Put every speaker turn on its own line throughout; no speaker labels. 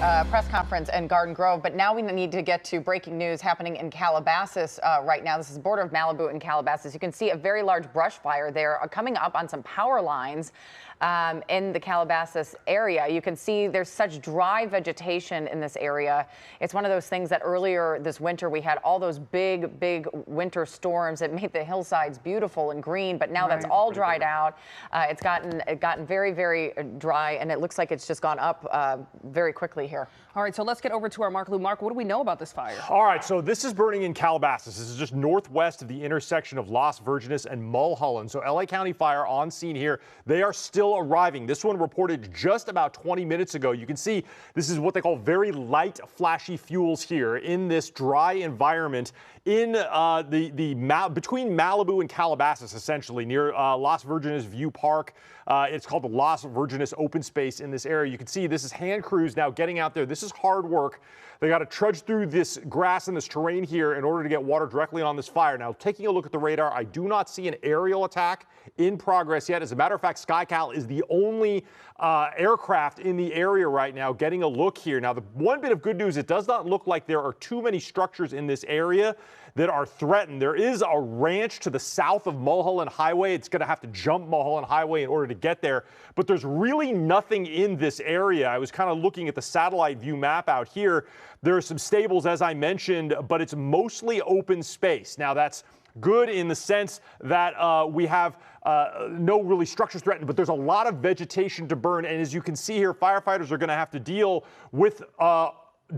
press conference in Garden Grove, but now we need to get to breaking news happening in Calabasas right now. This is the border of Malibu and Calabasas. You can see a very large brush fire there coming up on some power lines in the Calabasas area. You can see there's such dry vegetation in this area. It's one of those things that earlier this winter we had all those big winter storms that made the hillsides beautiful and green, but now that's all dried out. It's gotten very dry, and it looks like it's just gone up very quickly here.
All right, so let's get over to our Mark Lou. Mark, what do we know about this fire?
All right, so this is burning in Calabasas. This is just northwest of the intersection of Las Virgenes and Mulholland. So LA County Fire on scene here. They are still arriving. This one reported just about 20 minutes ago. You can see this is what they call very light, flashy fuels here in this dry environment in between Malibu and Calabasas, essentially near Las Virgenes View Park. It's called the Las Virgenes Open Space in this area. You can see this is hand crews now getting out there. This is hard work. They got to trudge through this grass and this terrain here in order to get water directly on this fire. Now, taking a look at the radar, I do not see an aerial attack in progress yet. As a matter of fact, SkyCal is the only aircraft in the area right now getting a look here. Now, the one bit of good news, it does not look like there are too many structures in this area that are threatened. There is a ranch to the south of Mulholland Highway. It's going to have to jump Mulholland Highway in order to get there, but there's really nothing in this area. I was kind of looking at the satellite view map out here. There are some stables, as I mentioned, but it's mostly open space. Now, that's good in the sense that we have no really structures threatened, but there's a lot of vegetation to burn. And as you can see here, firefighters are going to have to deal with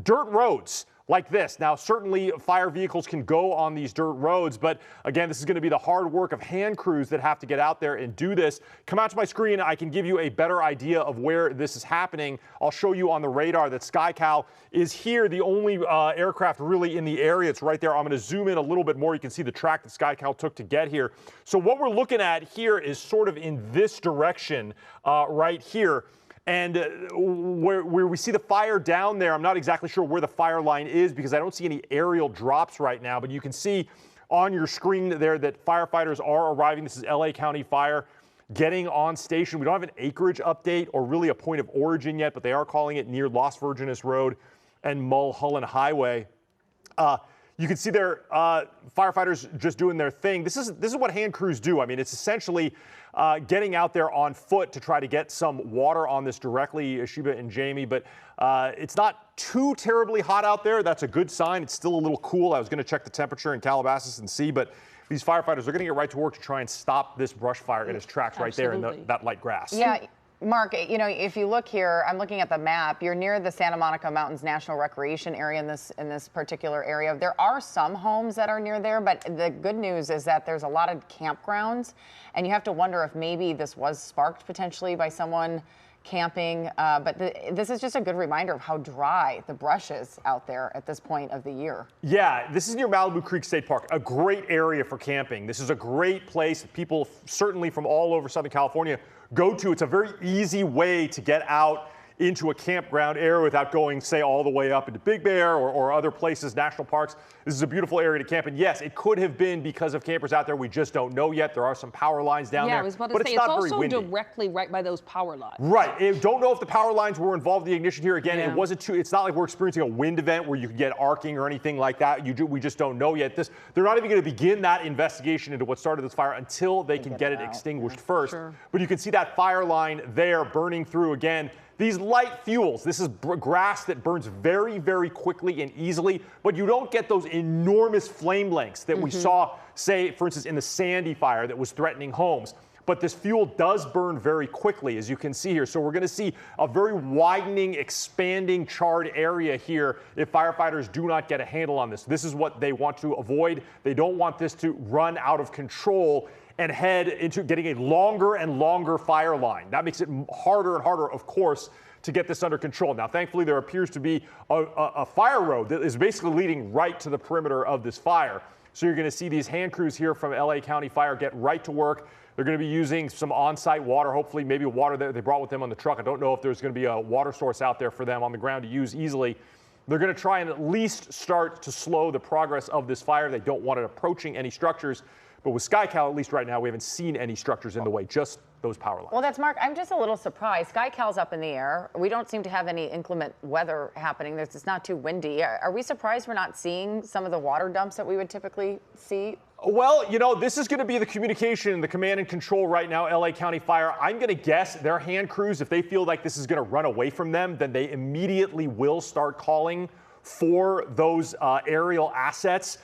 dirt roads like this. Now, certainly fire vehicles can go on these dirt roads, but again, this is going to be the hard work of hand crews that have to get out there and do this. Come out to my screen. I can give you a better idea of where this is happening. I'll show you on the radar that SkyCal is here, the only aircraft really in the area. It's right there. I'm going to zoom in a little bit more. You can see the track that SkyCal took to get here. So what we're looking at here is sort of in this direction right here. And where we see the fire down there, I'm not exactly sure where the fire line is because I don't see any aerial drops right now, but you can see on your screen there that firefighters are arriving. This is LA County Fire getting on station. We don't have an acreage update or really a point of origin yet, but they are calling it near Las Virgenes Road and Mulholland Highway. You can see there, firefighters just doing their thing. This is what hand crews do. I mean, it's essentially getting out there on foot to try to get some water on this directly, Sheba and Jamie. But it's not too terribly hot out there. That's a good sign. It's still a little cool. I was going to check the temperature in Calabasas and see, but these firefighters are going to get right to work to try and stop this brush fire in its tracks right there in that light grass.
Yeah. Mark, you know, if you look here, I'm looking at the map. You're near the Santa Monica Mountains National Recreation Area in this particular area. There are some homes that are near there, but the good news is that there's a lot of campgrounds, and you have to wonder if maybe this was sparked potentially by someone camping. But this is just a good reminder of how dry the brush is out there at this point of the year.
Yeah, this is near Malibu Creek State Park, a great area for camping. This is a great place that people certainly from all over Southern California go to. It's a very easy way to get out into a campground area without going, say, all the way up into Big Bear or other places, national parks. This is a beautiful area to camp in. Yes, it could have been because of campers out there. We just don't know yet. There are some power lines down there.
Yeah, I was about to say, it's also directly right by those power lines.
Right. Don't know if the power lines were involved in the ignition here. Again, it's not like we're experiencing a wind event where you could get arcing or anything like that. We just don't know yet. They're not even going to begin that investigation into what started this fire until they can get it extinguished first. Sure. But you can see that fire line there burning through again. These light fuels, this is grass that burns very, very quickly and easily, but you don't get those enormous flame lengths that we saw, say, for instance, in the Sandy fire that was threatening homes. But this fuel does burn very quickly, as you can see here. So we're going to see a very widening, expanding, charred area here if firefighters do not get a handle on this. This is what they want to avoid. They don't want this to run out of control and head into getting a longer and longer fire line. That makes it harder and harder, of course, to get this under control. Now, thankfully, there appears to be a fire road that is basically leading right to the perimeter of this fire. So you're going to see these hand crews here from LA County Fire get right to work. They're going to be using some on-site water, hopefully maybe water that they brought with them on the truck. I don't know if there's going to be a water source out there for them on the ground to use easily. They're going to try and at least start to slow the progress of this fire. They don't want it approaching any structures. But with SkyCal, at least right now, we haven't seen any structures in the way, just those power lines.
Well, that's Mark. I'm just a little surprised. SkyCal's up in the air. We don't seem to have any inclement weather happening. It's not too windy. Are we surprised we're not seeing some of the water dumps that we would typically see?
Well, this is going to be the communication, the command and control right now, LA County Fire. I'm going to guess their hand crews, if they feel like this is going to run away from them, then they immediately will start calling for those aerial assets.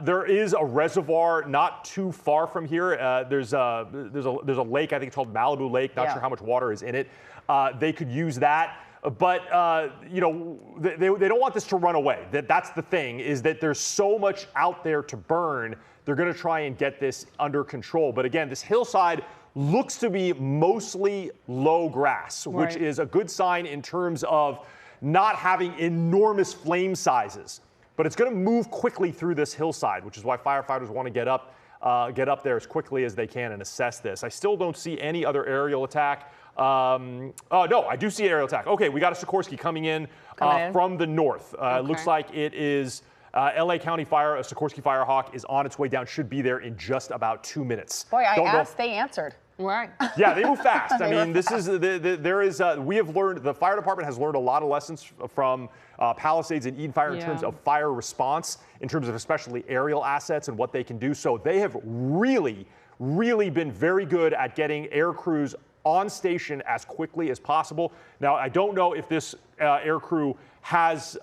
There is a reservoir not too far from here. There's a lake, I think it's called Malibu Lake. Not sure how much water is in it. They could use that. But, they don't want this to run away. That's the thing, is that there's so much out there to burn. They're going to try and get this under control. But again, this hillside looks to be mostly low grass, which is a good sign in terms of not having enormous flame sizes. But it's going to move quickly through this hillside, which is why firefighters want to get up there as quickly as they can and assess this. I still don't see any other aerial attack. No, I do see aerial attack. Okay, we got a Sikorsky coming in from the north. It looks like it is LA County Fire. A Sikorsky Firehawk is on its way down. Should be there in just about 2 minutes.
Boy, I asked, they answered.
Right.
Yeah, they move fast. I mean, this is we have learned, the fire department has learned a lot of lessons from Palisades and Eden Fire in terms of fire response, in terms of especially aerial assets and what they can do. So they have really, really been very good at getting air crews on station as quickly as possible. Now, I don't know if this air crew has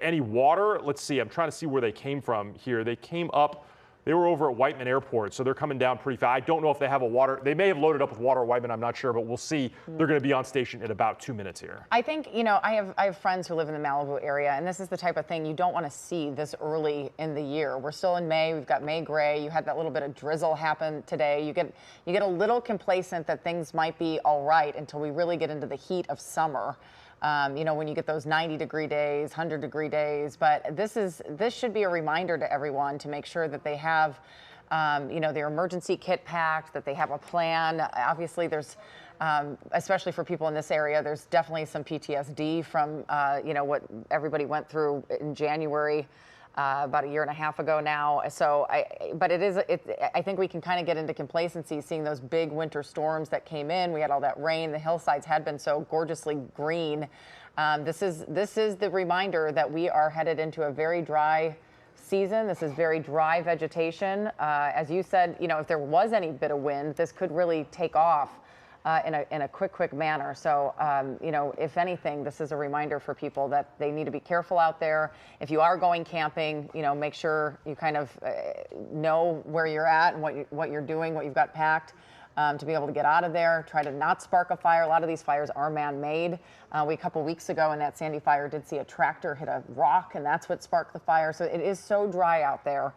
any water. Let's see. I'm trying to see where they came from here. They came up. They were over at Whiteman Airport, so they're coming down pretty fast. I don't know if they have a water. They may have loaded up with water at Whiteman. I'm not sure, but we'll see. They're going to be on station in about 2 minutes here.
I think, I have friends who live in the Malibu area, and this is the type of thing you don't want to see this early in the year. We're still in May. We've got May gray. You had that little bit of drizzle happen today. You get a little complacent that things might be all right until we really get into the heat of summer. When you get those 90-degree days, 100-degree days. But this should be a reminder to everyone to make sure that they have, their emergency kit packed, that they have a plan. Obviously, there's, especially for people in this area, there's definitely some PTSD from, what everybody went through in January. About a year and a half ago now. So, I think we can kind of get into complacency seeing those big winter storms that came in. We had all that rain. The hillsides had been so gorgeously green. This is the reminder that we are headed into a very dry season. This is very dry vegetation. As you said, if there was any bit of wind, this could really take off in a quick manner. So, if anything, this is a reminder for people that they need to be careful out there. If you are going camping, make sure you kind of know where you're at and what you're doing, what you've got packed to be able to get out of there. Try to not spark a fire. A lot of these fires are man-made. A couple weeks ago in that Sandy fire did see a tractor hit a rock, and that's what sparked the fire. So it is so dry out there.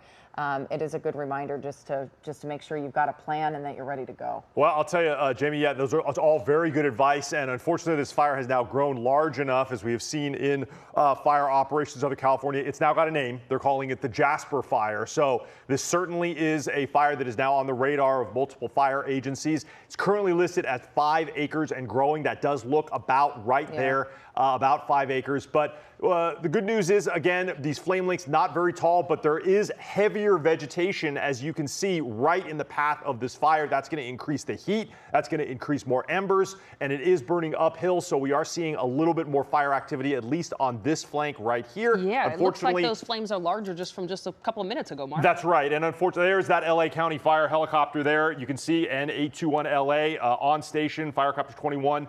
It is a good reminder just to make sure you've got a plan and that you're ready to go. Well,
I'll tell you, Jamie, that's all very good advice. And unfortunately, this fire has now grown large enough, as we have seen in fire operations out of California. It's now got a name. They're calling it the Jasper Fire. So this certainly is a fire that is now on the radar of multiple fire agencies. It's currently listed at 5 acres and growing. That does look about right there, about 5 acres. But the good news is, again, these flame links not very tall, but there is heavier vegetation, as you can see, right in the path of this fire. That's going to increase the heat. That's going to increase more embers, and it is burning uphill. So we are seeing a little bit more fire activity, at least on this flank right here.
Yeah, it looks like those flames are larger just from just a couple of minutes ago, Mark.
That's right. And unfortunately, there's that LA County Fire helicopter there. You can see N821LA on station, Firecopter 21.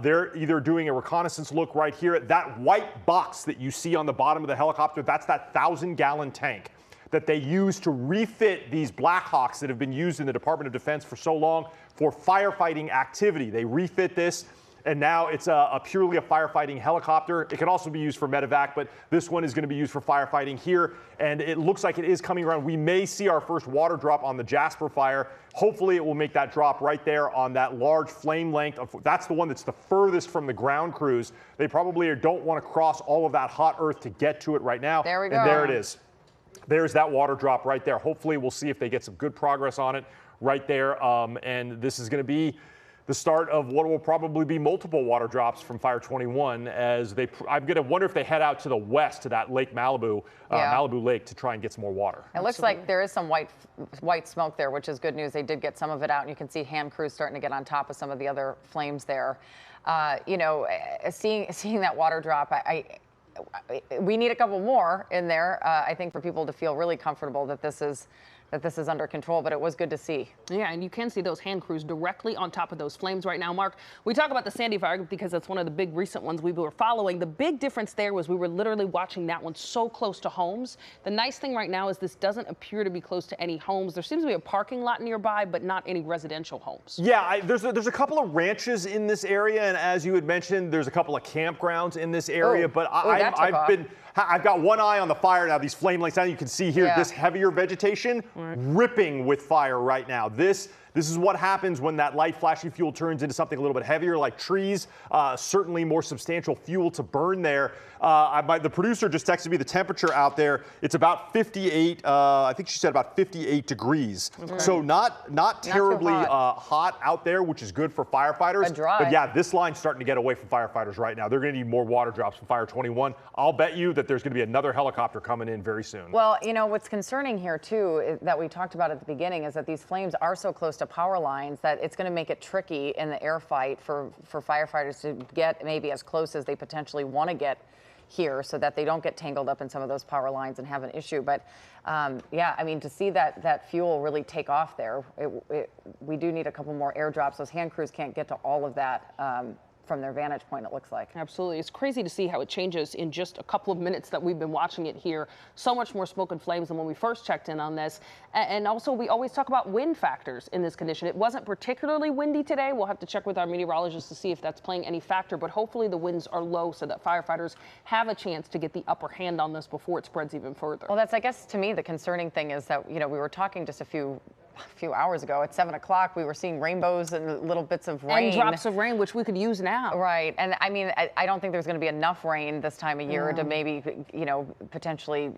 They're either doing a reconnaissance look right here. That white box that you see on the bottom of the helicopter, that's that 1,000-gallon tank that they use to refit these Blackhawks that have been used in the Department of Defense for so long for firefighting activity. They refit this, and now it's purely a firefighting helicopter. It can also be used for medevac, but this one is going to be used for firefighting here, and it looks like it is coming around. We may see our first water drop on the Jasper Fire. Hopefully it will make that drop right there on that large flame length. That's the one that's the furthest from the ground crews. They probably don't want to cross all of that hot earth to get to it right now.
There we go.
And there it is. There's that water drop right there. Hopefully we'll see if they get some good progress on it right there. And this is going to be the start of what will probably be multiple water drops from Fire 21 as I'm going to wonder if they head out to the west to that Lake Malibu, Malibu Lake, to try and get some more water.
It looks like there is some white smoke there, which is good news. They did get some of it out, and you can see hand crews starting to get on top of some of the other flames there. You know, seeing that water drop, we need a couple more in there, I think, for people to feel really comfortable that this is under control, but it was good to see.
Yeah, and you can see those hand crews directly on top of those flames right now. Mark, we talk about the Sandy fire because that's one of the big recent ones we were following. The big difference there was we were literally watching that one so close to homes. The nice thing right now is this doesn't appear to be close to any homes. There seems to be a parking lot nearby, but not any residential homes.
Yeah, there's a couple of ranches in this area, and as you had mentioned, there's a couple of campgrounds in this area. I've got one eye on the fire now. These flame lines, now you can see here, this heavier vegetation ripping with fire right now. This is what happens when that light flashy fuel turns into something a little bit heavier, like trees. Certainly more substantial fuel to burn there. The producer just texted me the temperature out there. It's about 58. I think she said about 58 degrees. Okay. So not terribly hot out there, which is good for firefighters. But yeah, this line's starting to get away from firefighters right now. They're going to need more water drops from Fire 21. I'll bet you that there's going to be another helicopter coming in very soon.
Well, you know, what's concerning here too, that we talked about at the beginning, is that these flames are so close to power lines that it's going to make it tricky in the air fight for firefighters to get maybe as close as they potentially want to get here, so that they don't get tangled up in some of those power lines and have an issue. But yeah, I mean, to see that fuel really take off there, we do need a couple more airdrops. Those hand crews can't get to all of that from their vantage point, it looks like.
Absolutely. It's crazy to see how it changes in just a couple of minutes that we've been watching it here. So much more smoke and flames than when we first checked in on this. And also, we always talk about wind factors in this condition. It wasn't particularly windy today. We'll have to check with our meteorologist to see if that's playing any factor, but hopefully the winds are low so that firefighters have a chance to get the upper hand on this before it spreads even further.
Well, that's, I guess, to me, the concerning thing is that, you know, we were talking just a few hours ago at 7 o'clock, we were seeing rainbows and little bits of rain.
And drops of rain, which we could use now.
Right. And I mean, I don't think there's going to be enough rain this time of year to maybe, you know, potentially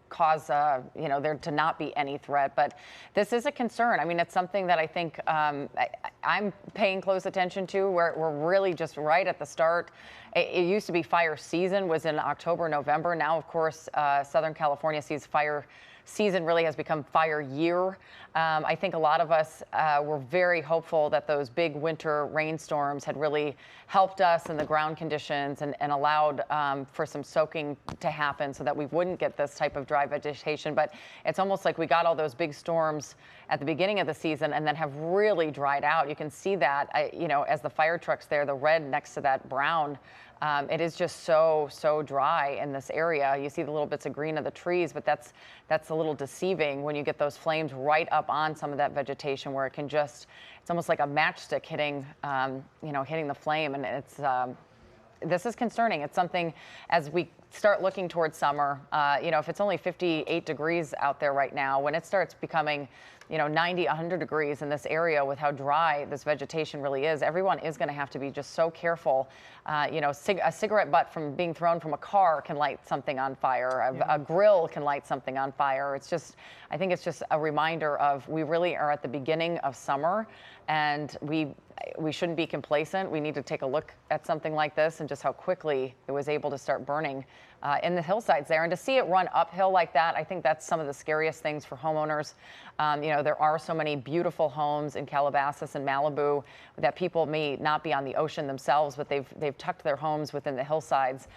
cause, you know, there to not be any threat. But this is a concern. I mean, it's something that I think I'm paying close attention to. We're really just right at the start. It used to be fire season was in October, November. Now, of course, Southern California sees fire season really has become fire year. I think a lot of us were very hopeful that those big winter rainstorms had really helped us in the ground conditions and allowed for some soaking to happen so that we wouldn't get this type of dry vegetation. But it's almost like we got all those big storms at the beginning of the season and then have really dried out. You can see that, you know, as the fire trucks there, the red next to that brown. It is just so dry in this area. You see the little bits of green of the trees, but that's a little deceiving when you get those flames right up on some of that vegetation where it can just, it's almost like a matchstick hitting, you know, hitting the flame. And it's, this is concerning. It's something as we start looking towards summer, you know, if it's only 58 degrees out there right now, when it starts becoming, you know, 90, 100 degrees in this area with how dry this vegetation really is, everyone is going to have to be just so careful. You know, a cigarette butt from being thrown from a car can light something on fire. A grill can light something on fire. It's just, I think it's just a reminder of we really are at the beginning of summer, and we shouldn't be complacent. We need to take a look at something like this and just how quickly it was able to start burning in the hillsides there. And to see it run uphill like that, I think that's some of the scariest things for homeowners. You know, there are so many beautiful homes in Calabasas and Malibu that people may not be on the ocean themselves, but they've tucked their homes within the hillsides.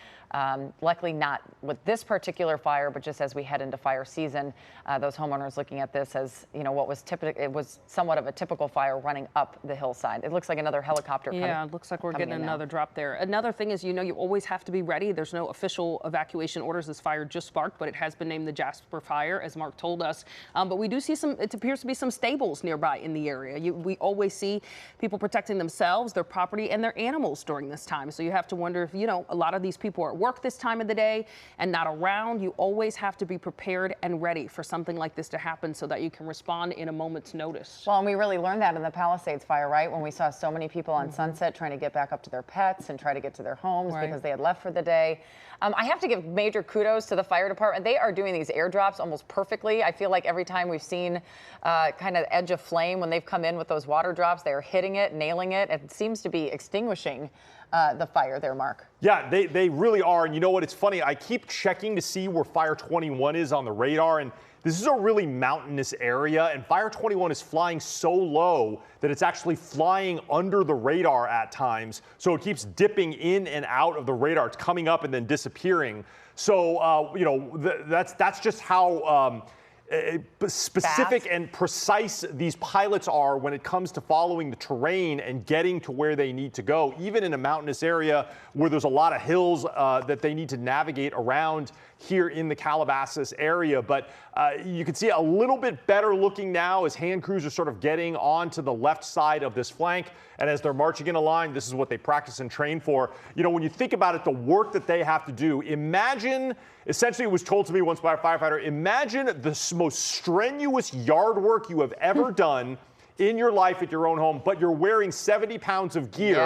Luckily not with this particular fire, but just as we head into fire season, those homeowners looking at this as, you know, what was typical, it was somewhat of a typical fire running up the hillside. It looks like another helicopter coming.
Yeah, it looks like we're getting another drop there. Another thing is, you know, you always have to be ready. There's no official evacuation orders. This fire just sparked, but it has been named the Jasper Fire, as Mark told us. But we do see some, it appears to be some stables nearby in the area. We always see people protecting themselves, their property, and their animals during this time. So you have to wonder if, you know, a lot of these people are at work this time of the day and not around. You always have to be prepared and ready for something like this to happen so that you can respond in a moment's notice.
Well, and we really learned that in the Palisades fire, right? When we saw so many people on Sunset trying to get back up to their pets and try to get to their homes because they had left for the day. I have to give major kudos to the fire department. They are doing these airdrops almost perfectly. I feel like every time we've seen kind of edge of flame when they've come in with those water drops, they are hitting it, nailing it. It seems to be extinguishing the fire there, Mark.
Yeah, they really are. And you know what? It's funny. I keep checking to see where Fire 21 is on the radar. And this is a really mountainous area. And Fire 21 is flying so low that it's actually flying under the radar at times. So it keeps dipping in and out of the radar. It's coming up and then disappearing. So, you know, that's just how specific
fast
and precise these pilots are when it comes to following the terrain and getting to where they need to go, even in a mountainous area where there's a lot of hills that they need to navigate around here in the Calabasas area. But you can see a little bit better looking now as hand crews are sort of getting onto the left side of this flank. And as they're marching in a line, this is what they practice and train for. You know, when you think about it, the work that they have to do, imagine, essentially it was told to me once by a firefighter, imagine the most strenuous yard work you have ever done in your life at your own home, but you're wearing 70 pounds of gear,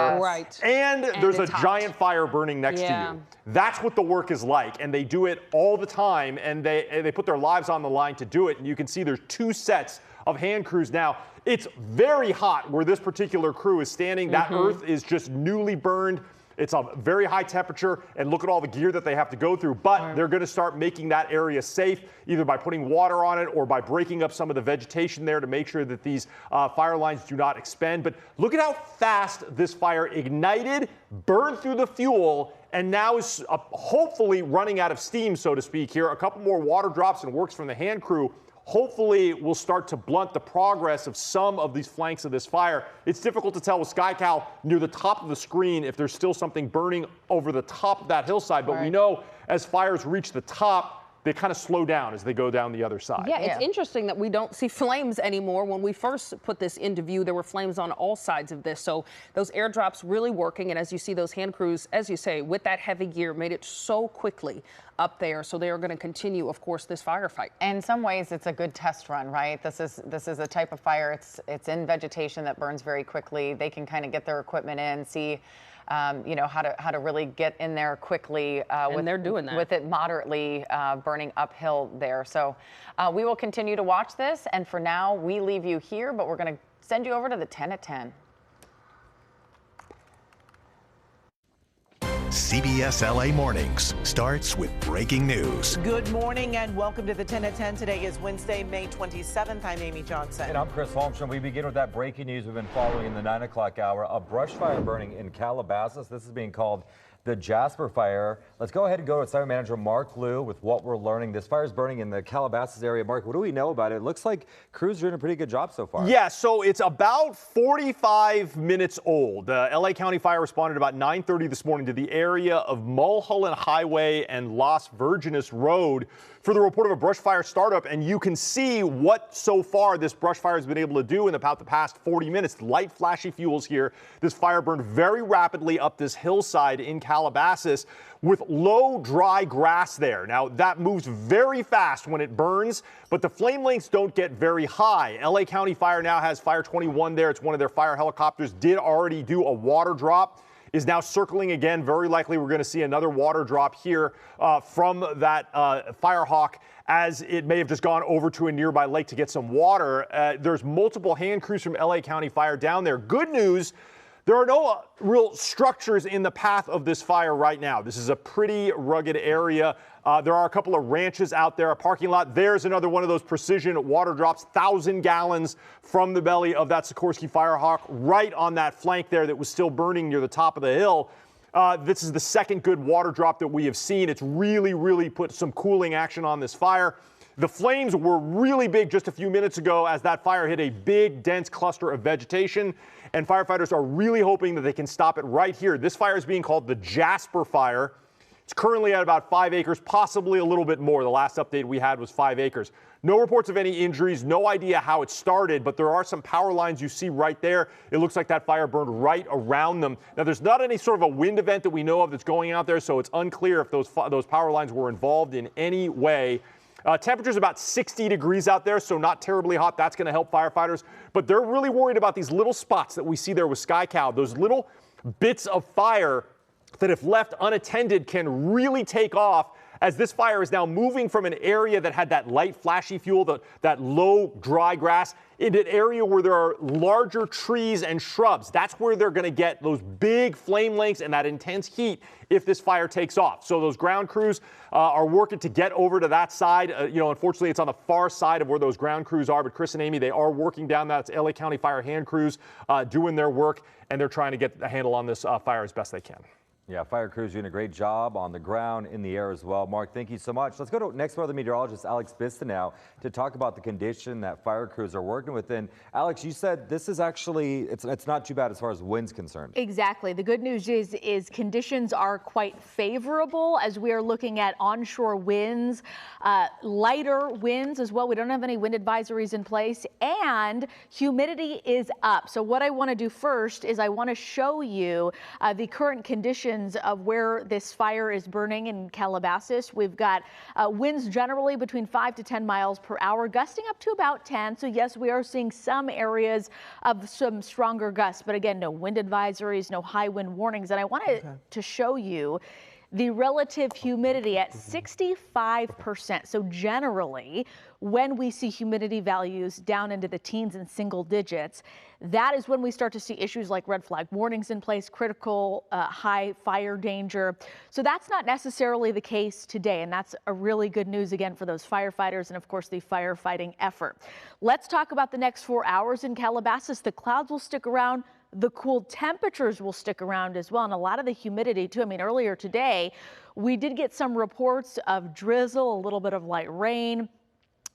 and there's a giant fire burning next to you. That's what the work is like, and they do it all the time, and they put their lives on the line to do it. And you can see there's 2 sets of hand crews now. It's very hot where this particular crew is standing. That earth is just newly burned. It's a very high temperature, and look at all the gear that they have to go through. But they're going to start making that area safe, either by putting water on it or by breaking up some of the vegetation there to make sure that these fire lines do not expand. But look at how fast this fire ignited, burned through the fuel, and now is hopefully running out of steam, so to speak here. A couple more water drops and works from the hand crew hopefully will start to blunt the progress of some of these flanks of this fire. It's difficult to tell with SkyCal near the top of the screen if there's still something burning over the top of that hillside, but we know as fires reach the top, they kind of slow down as they go down the other side.
Yeah, it's interesting that we don't see flames anymore. When we first put this into view, there were flames on all sides of this. So those airdrops really working. And as you see, those hand crews, as you say, with that heavy gear, made it so quickly up there. So they are going to continue, of course, this firefight.
In some ways, it's a good test run, right? This is a type of fire. It's in vegetation that burns very quickly. They can kind of get their equipment in, see you know, how to really get in there quickly
and they're doing that
with it moderately burning uphill there. So we will continue to watch this. And for now, we leave you here, but we're going to send you over to the 10 at 10.
CBS LA Mornings starts with breaking news.
Good morning and welcome to the 10 at 10. Today is Wednesday, May 27th. I'm Amy Johnson.
And I'm Chris Holmstrom. We begin with that breaking news we've been following in the 9 o'clock hour. A brush fire burning in Calabasas. This is being called the Jasper Fire. Let's go ahead and go to Site Manager Mark Liu with what we're learning. This fire is burning in the Calabasas area. Mark, what do we know about it? It looks like crews are doing a pretty good job so far.
Yeah, so it's about 45 minutes old. LA County Fire responded about 9:30 this morning to the area of Mulholland Highway and Las Virgenes Road for the report of a brush fire startup, and you can see what so far this brush fire has been able to do in about the past 40 minutes. Light flashy fuels here. This fire burned very rapidly up this hillside in Calabasas with low dry grass there. Now that moves very fast when it burns, but the flame lengths don't get very high. LA County Fire now has Fire 21 there. It's one of their fire helicopters, did already do a water drop, is now circling again. Very likely we're going to see another water drop here from that Firehawk, as it may have just gone over to a nearby lake to get some water. There's multiple hand crews from LA County Fire down there. Good news, there are no real structures in the path of this fire right now. This is a pretty rugged area. There are a couple of ranches out there, a parking lot. There's another one of those precision water drops, 1,000 gallons from the belly of that Sikorsky Firehawk right on that flank there that was still burning near the top of the hill. This is the second good water drop that we have seen. It's really put some cooling action on this fire. The flames were really big just a few minutes ago as that fire hit a big, dense cluster of vegetation, and firefighters are really hoping that they can stop it right here. This fire is being called the Jasper Fire. It's currently at about 5 acres, possibly a little bit more. The last update we had was 5 acres. No reports of any injuries, no idea how it started, but there are some power lines you see right there. It looks like that fire burned right around them. Now, there's not any sort of a wind event that we know of that's going out there, so it's unclear if those power lines were involved in any way. Temperature's about 60 degrees out there, so not terribly hot. That's going to help firefighters. But they're really worried about these little spots that we see there with Sky Cow, those little bits of fire that if left unattended can really take off, as this fire is now moving from an area that had that light flashy fuel, that low dry grass, into an area where there are larger trees and shrubs. That's where they're going to get those big flame lengths and that intense heat if this fire takes off. So those ground crews are working to get over to that side. Unfortunately, it's on the far side of where those ground crews are. But Chris and Amy, they are working down that. It's LA County Fire hand crews doing their work, and they're trying to get a handle on this fire as best they can.
Yeah, fire crews doing a great job on the ground, in the air as well. Mark, thank you so much. Let's go to next weather meteorologist Alex Bista now to talk about the condition that fire crews are working with. And Alex, you said this is actually, it's not too bad as far as wind's concerned.
Exactly. The good news is conditions are quite favorable as we are looking at onshore winds, lighter winds as well. We don't have any wind advisories in place, and humidity is up. So what I want to do first is I want to show you the current conditions of where this fire is burning in Calabasas. We've got winds generally between 5 to 10 miles per hour, gusting up to about 10. So yes, we are seeing some areas of some stronger gusts, but again, no wind advisories, no high wind warnings. And I wanted to show you the relative humidity at 65%. So generally, when we see humidity values down into the teens and single digits, that is when we start to see issues like red flag warnings in place, critical high fire danger. So that's not necessarily the case today, and that's a really good news again for those firefighters and of course the firefighting effort. Let's talk about the next 4 hours in Calabasas. The clouds will stick around. The cool temperatures will stick around as well, and a lot of the humidity too. I mean, earlier today, we did get some reports of drizzle, a little bit of light rain.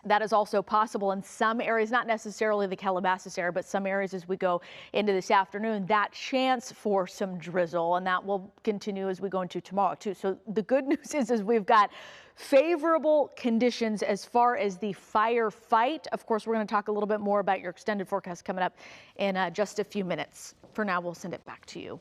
That is also possible in some areas, not necessarily the Calabasas area, but some areas as we go into this afternoon, that chance for some drizzle, and that will continue as we go into tomorrow too. So the good news is we've got favorable conditions as far as the firefight. Of course, we're going to talk a little bit more about your extended forecast coming up in just a few minutes. For now, we'll send it back to you.